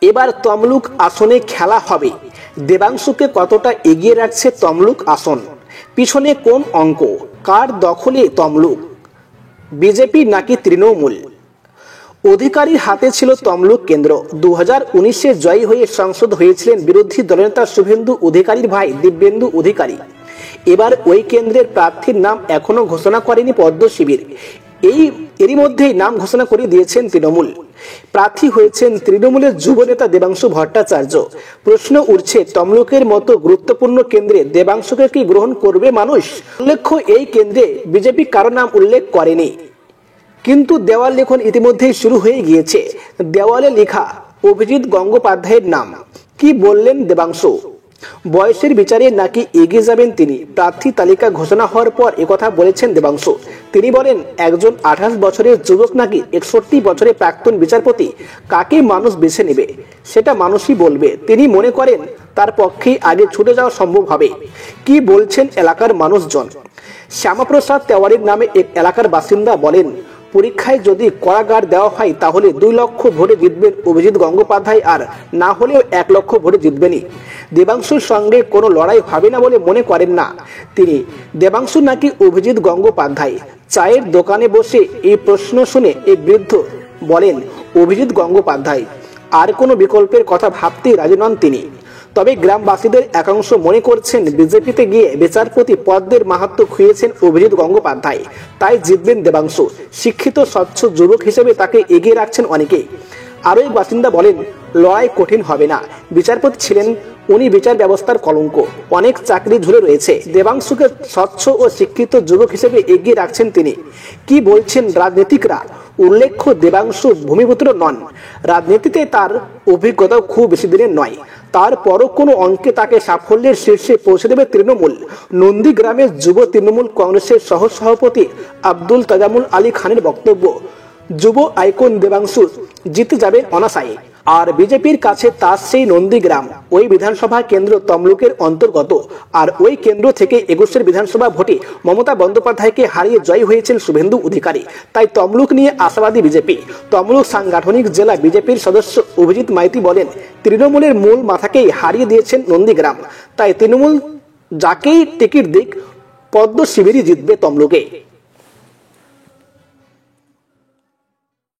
এবার তমলুক আসনে খেলা হবে। দেবাংশুকে কতটা এগিয়ে রাখছে তমলুক আসন? পিছনে কোন অঙ্ক? কার দখলে তমলুক? বিজেপি নাকি তৃণমূল? অধিকারীর হাতে ছিল তমলুক কেন্দ্র। 2019-এ জয়ী হয়ে সাংসদ হয়েছিলেন বিরোধী দলনেতা শুভেন্দু অধিকারীর ভাই দিব্যেন্দু অধিকারী। এবার ওই কেন্দ্রের প্রার্থীর নাম এখনো ঘোষণা করেনি পদ্ম শিবির। এরই মধ্যেই নাম ঘোষণা করে দিয়েছেন তৃণমূল। প্রার্থী হয়েছেন তৃণমূলের যুব নেতা দেবাংশু ভট্টাচার্য। প্রশ্ন উঠছে, তমলুকের মতো গুরুত্বপূর্ণ কেন্দ্রে দেবাংশুকে কি গ্রহণ করবে মানুষ? উল্লেখ্য, এই কেন্দ্রে বিজেপি কারো নাম উল্লেখ করেনি, কিন্তু দেওয়াল লেখন ইতিমধ্যেই শুরু হয়ে গিয়েছে। দেওয়ালে লেখা অভিজিৎ গঙ্গোপাধ্যায়ের নাম। কি বললেন দেবাংশু? বয়সের বিচারে নাকি এগিয়ে যাবেন তিনি। প্রার্থী তালিকা ঘোষণা হওয়ার পর একথা বলেছেন দেবাংশু। তিনি বলেন, একজন 28 বছরের যুবক নাকি 61 বছরের প্রাক্তন বিচারপতি, কাকে মানুষ বেছে নেবে সেটা মানুষই বলবে। তিনি মনে করেন তার পক্ষেই আগে ছুটে যাওয়া সম্ভব হবে। কি বলছেন এলাকার মানুষজন? শ্যামাপ্রসাদ তেওয়ারির নামে এক এলাকার বাসিন্দা বলেন, পরীক্ষায় যদি কড়াগাড় দেওয়া হয় তাহলে 2 লক্ষ ভোটে জিতবেন অভিজিৎ গঙ্গোপাধ্যায়, আর না হলেও 1 লক্ষ ভোটে জিতবেনই। দেবাংশুর সঙ্গে কোনো লড়াই হবে না বলে মনে করেন না তিনি। দেবাংশু নাকি অভিজিৎ গঙ্গোপাধ্যায়? চায়ের দোকানে বসে এই প্রশ্ন শুনে এই বৃদ্ধ বলেন, অভিজিৎ গঙ্গোপাধ্যায়। আর কোনো বিকল্পের কথা ভাবতেই রাজি নন তিনি। তবে গ্রামবাসীদের একাংশ মনে করছেন, বিজেপিতে গিয়ে বিচারপতি পদের মাহাত্ম্য খুঁয়েছেন অভিজিৎ গঙ্গোপাধ্যায়, তাই জিতবেন দেবাংশু। শিক্ষিত স্বচ্ছ যুবক হিসেবে তাকে এগিয়ে রাখছেন অনেকেই। আরও এক বাসিন্দা বলেন, লড়াই কঠিন হবে না। বিচারপতি ছিলেন উনি, বিচার ব্যবস্থার কলঙ্ক, অনেক চাকরি ঝুলে রয়েছে। দেবাংশুকে স্বচ্ছ ও শিক্ষিত যুবক হিসেবে এগিয়ে রাখছেন তিনি। কি বলছেন রাজনীতিকরা? উল্লেখ্য, দেবাংশু ভূমিপুত্র নন। রাজনীতিতে তার অভিজ্ঞতাও খুব বেশি দিনের নয়। তারপরও কোনো অঙ্কে তাকে সাফল্যের শীর্ষে পৌঁছে দেবে তৃণমূল। নন্দীগ্রামের যুব তৃণমূল কংগ্রেসের সহ সভাপতি আব্দুল তাজামুল আলী খানের বক্তব্য, যুব আইকন দেবাংশু জিতে যাবেন অনাসায়ে। আর বিজেপির কাছে তার সেই নন্দীগ্রাম, ওই বিধানসভা কেন্দ্র তমলুকের অন্তর্গত। আর ওই কেন্দ্র থেকে 21-এর বিধানসভা ভোটে মমতা বন্দ্যোপাধ্যায়কে হারিয়ে জয়ী হয়েছেন শুভেন্দু অধিকারী। তাই তমলুক নিয়ে আশাবাদী বিজেপি। তমলুক সাংগঠনিক জেলা বিজেপির সদস্য অভিজিৎ মাইতি বলেন, তৃণমূলের মূল মাথাকেই হারিয়ে দিয়েছেন নন্দীগ্রাম। তাই তৃণমূল যাকেই টিকিট দিক, পদ্ম শিবিরই জিতবে তমলুকে।